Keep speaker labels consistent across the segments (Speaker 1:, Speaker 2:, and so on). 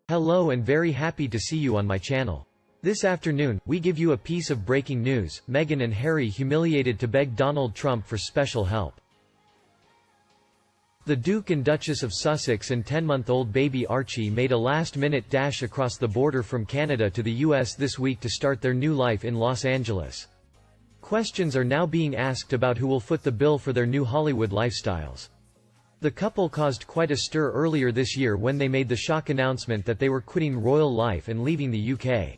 Speaker 1: Hello and very happy to see you on my channel. This afternoon, we give you a piece of breaking news: Meghan and Harry humiliated to beg Donald Trump for special help. The Duke and Duchess of Sussex and 10-month-old baby Archie made a last-minute dash across the border from Canada to the US this week to start their new life in Los Angeles. Questions are now being asked about who will foot the bill for their new Hollywood lifestyles. The couple caused quite a stir earlier this year when they made the shock announcement that they were quitting royal life and leaving the UK.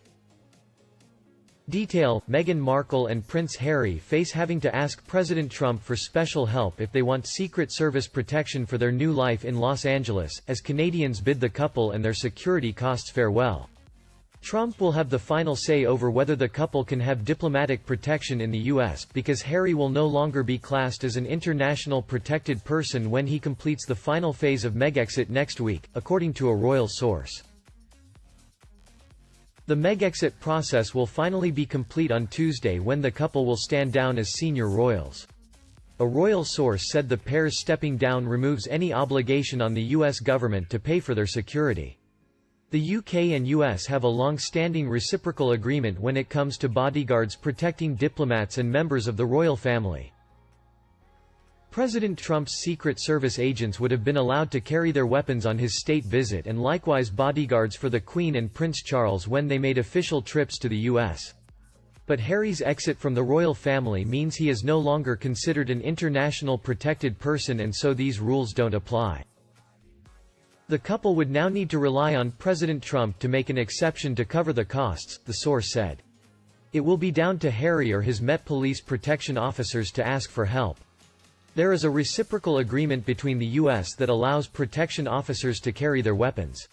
Speaker 1: Detail: Meghan Markle and Prince Harry face having to ask President Trump for special help if they want Secret Service protection for their new life in Los Angeles, as Canadians bid the couple and their security costs farewell. Trump will have the final say over whether the couple can have diplomatic protection in the U.S., because Harry will no longer be classed as an international protected person when he completes the final phase of Megxit next week, according to a royal source. The Megxit process will finally be complete on Tuesday when the couple will stand down as senior royals. A royal source said the pair's stepping down removes any obligation on the U.S. government to pay for their security. The UK and US have a long-standing reciprocal agreement when it comes to bodyguards protecting diplomats and members of the royal family. President Trump's Secret Service agents would have been allowed to carry their weapons on his state visit, and likewise bodyguards for the Queen and Prince Charles when they made official trips to the US. But Harry's exit from the royal family means he is no longer considered an international protected person, and so these rules don't apply. The couple would now need to rely on President Trump to make an exception to cover the costs, the source said. It will be down to Harry or his Met Police protection officers to ask for help. There is a reciprocal agreement between the U.S. that allows protection officers to carry their weapons.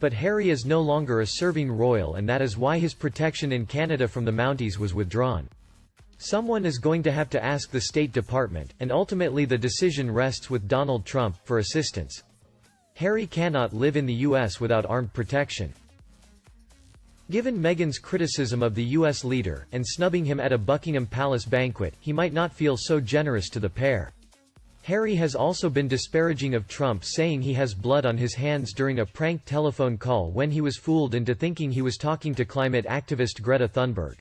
Speaker 1: But Harry is no longer a serving royal, and that is why his protection in Canada from the Mounties was withdrawn. Someone is going to have to ask the State Department, and ultimately the decision rests with Donald Trump, for assistance. Harry cannot live in the U.S. without armed protection. Given Meghan's criticism of the U.S. leader, and snubbing him at a Buckingham Palace banquet, he might not feel so generous to the pair. Harry has also been disparaging of Trump, saying he has blood on his hands during a prank telephone call when he was fooled into thinking he was talking to climate activist Greta Thunberg.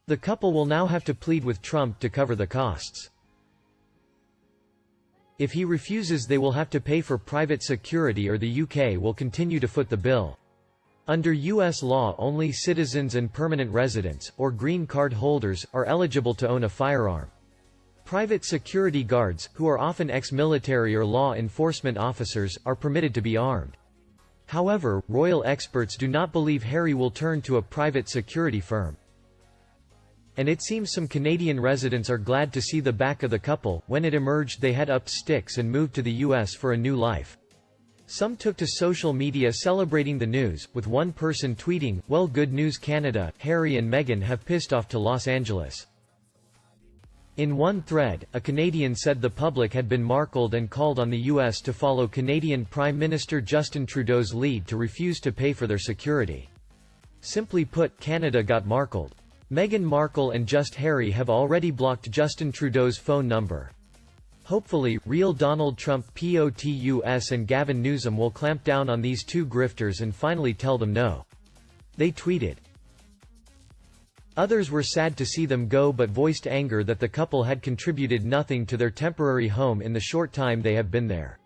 Speaker 1: The couple will now have to plead with Trump to cover the costs. If he refuses, they will have to pay for private security, or the UK will continue to foot the bill. Under U.S. law, only citizens and permanent residents, or green card holders, are eligible to own a firearm. Private security guards, who are often ex-military or law enforcement officers, are permitted to be armed. However, royal experts do not believe Harry will turn to a private security firm. And it seems some Canadian residents are glad to see the back of the couple. When it emerged they had upped sticks and moved to the US for a new life. Some took to social media celebrating the news, with one person tweeting, "Well, good news Canada, Harry and Meghan have pissed off to Los Angeles." In one thread, a Canadian said the public had been markled and called on the US to follow Canadian Prime Minister Justin Trudeau's lead to refuse to pay for their security. Simply put, Canada got markled. Meghan Markle and Just Harry have already blocked Justin Trudeau's phone number. Hopefully, real Donald Trump POTUS and Gavin Newsom will clamp down on these two grifters and finally tell them no. They tweeted. Others were sad to see them go, but voiced anger that the couple had contributed nothing to their temporary home in the short time they have been there.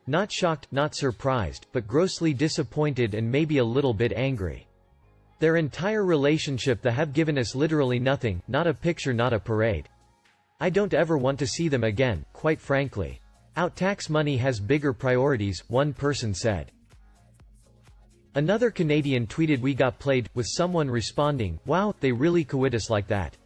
Speaker 1: Not shocked, not surprised, but grossly disappointed and maybe a little bit angry. Their entire relationship they have given us literally nothing, not a picture, not a parade. I don't ever want to see them again, quite frankly. Our tax money has bigger priorities, one person said. Another Canadian tweeted, "We got played," with someone responding, "Wow, they really quit us like that."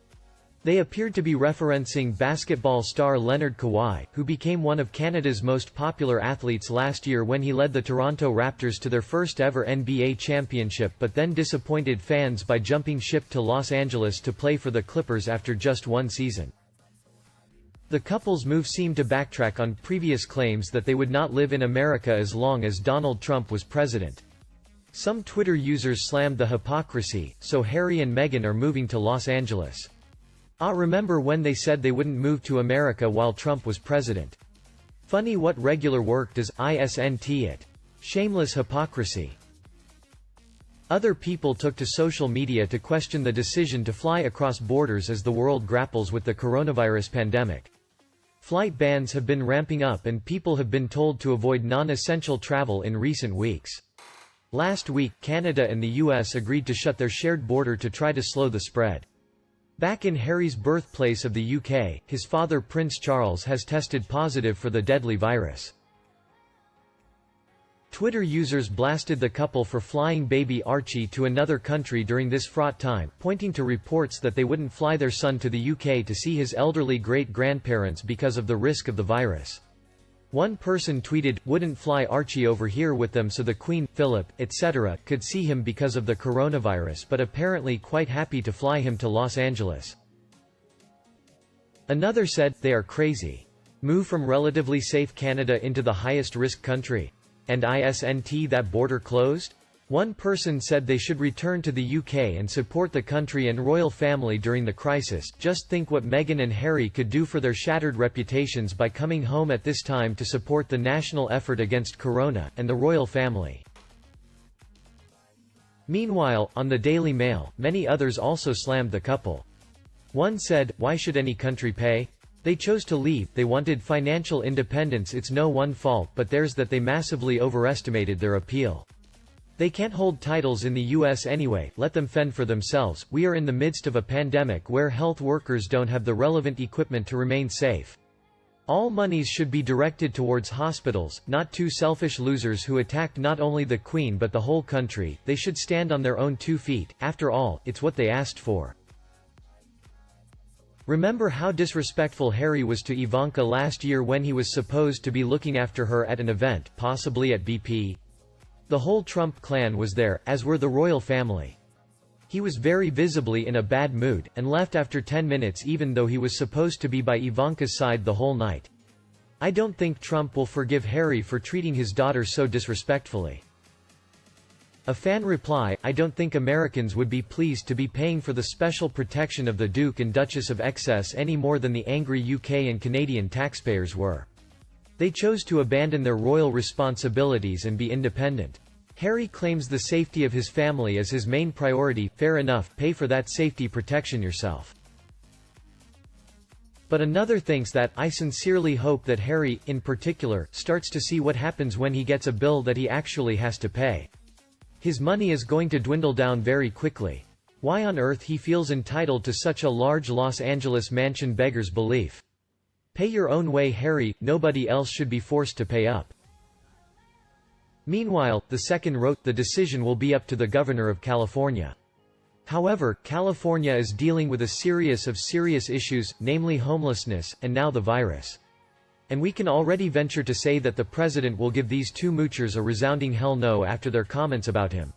Speaker 1: They appeared to be referencing basketball star Leonard Kawhi, who became one of Canada's most popular athletes last year when he led the Toronto Raptors to their first ever NBA championship, but then disappointed fans by jumping ship to Los Angeles to play for the Clippers after just one season. The couple's move seemed to backtrack on previous claims that they would not live in America as long as Donald Trump was president. Some Twitter users slammed the hypocrisy, so Harry and Meghan are moving to Los Angeles. Remember when they said they wouldn't move to America while Trump was president? Funny what regular work does isn't it? Shameless hypocrisy. Other people took to social media to question the decision to fly across borders as the world grapples with the coronavirus pandemic. Flight bans have been ramping up and people have been told to avoid non-essential travel in recent weeks. Last week, Canada and the US agreed to shut their shared border to try to slow the spread. Back in Harry's birthplace of the UK, his father Prince Charles has tested positive for the deadly virus. Twitter users blasted the couple for flying baby Archie to another country during this fraught time, pointing to reports that they wouldn't fly their son to the UK to see his elderly great-grandparents because of the risk of the virus. One person tweeted, "Wouldn't fly Archie over here with them so the Queen, Philip, etc. could see him because of the coronavirus, but apparently quite happy to fly him to Los Angeles." Another said, "They are crazy. Move from relatively safe Canada into the highest risk country. And isn't that border closed?" One person said they should return to the UK and support the country and royal family during the crisis. "Just think what Meghan and Harry could do for their shattered reputations by coming home at this time to support the national effort against corona, and the royal family." Meanwhile, on the Daily Mail, many others also slammed the couple. One said, "Why should any country pay? They chose to leave, they wanted financial independence, it's no one's fault but theirs that they massively overestimated their appeal. They can't hold titles in the US anyway, let them fend for themselves. We are in the midst of a pandemic where health workers don't have the relevant equipment to remain safe. All monies should be directed towards hospitals, not two selfish losers who attacked not only the Queen but the whole country. They should stand on their own 2 feet, after all, it's what they asked for." Remember how disrespectful Harry was to Ivanka last year when he was supposed to be looking after her at an event, possibly at BP? The whole Trump clan was there, as were the royal family. He was very visibly in a bad mood, and left after 10 minutes even though he was supposed to be by Ivanka's side the whole night. I don't think Trump will forgive Harry for treating his daughter so disrespectfully. A fan reply, "I don't think Americans would be pleased to be paying for the special protection of the Duke and Duchess of Essex any more than the angry UK and Canadian taxpayers were. They chose to abandon their royal responsibilities and be independent. Harry claims the safety of his family as his main priority. Fair enough, pay for that safety protection yourself." But another thinks that, "I sincerely hope that Harry, in particular, starts to see what happens when he gets a bill that he actually has to pay. His money is going to dwindle down very quickly. Why on earth he feels entitled to such a large Los Angeles mansion beggars belief. Pay your own way, Harry, nobody else should be forced to pay up." Meanwhile, the second wrote, "The decision will be up to the governor of California." However, California is dealing with a series of serious issues, namely homelessness, and now the virus. And we can already venture to say that the president will give these two moochers a resounding hell no after their comments about him.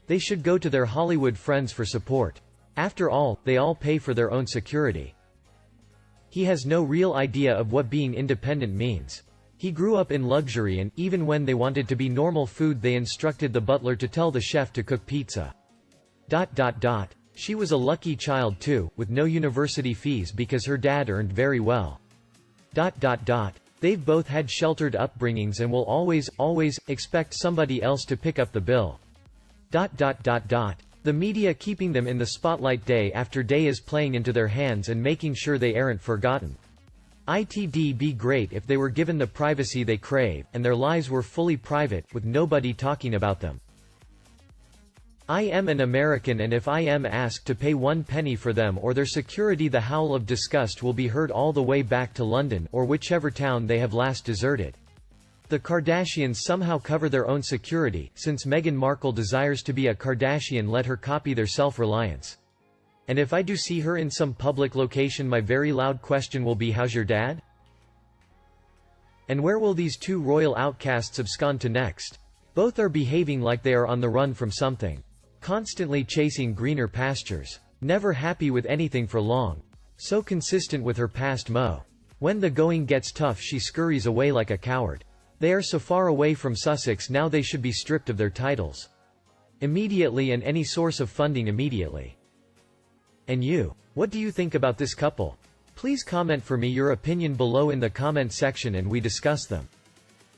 Speaker 1: They should go to their Hollywood friends for support. After all, they all pay for their own security. He has no real idea of what being independent means. He grew up in luxury and, even when they wanted to be normal food, they instructed the butler to tell the chef to cook pizza. She was a lucky child too, with no university fees because her dad earned very well. They've both had sheltered upbringings and will always expect somebody else to pick up the bill. The media keeping them in the spotlight day after day is playing into their hands and making sure they aren't forgotten. It'd be great if they were given the privacy they crave, and their lives were fully private, with nobody talking about them. I am an American, and if I am asked to pay 1 penny for them or their security, the howl of disgust will be heard all the way back to London, or whichever town they have last deserted. The Kardashians somehow cover their own security. Since Meghan Markle desires to be a Kardashian, let her copy their self-reliance. And if I do see her in some public location, my very loud question will be, "How's your dad?" And where will these two royal outcasts abscond to next? Both are behaving like they are on the run from something. Constantly chasing greener pastures. Never happy with anything for long. So consistent with her past mo. When the going gets tough, she scurries away like a coward. They are so far away from Sussex now, they should be stripped of their titles immediately and any source of funding immediately. And you? What do you think about this couple? Please comment for me your opinion below in the comment section and we discuss them.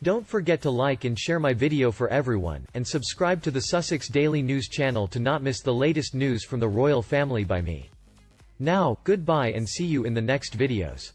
Speaker 1: Don't forget to like and share my video for everyone, and subscribe to the Sussex Daily News channel to not miss the latest news from the royal family by me. Now, goodbye and see you in the next videos.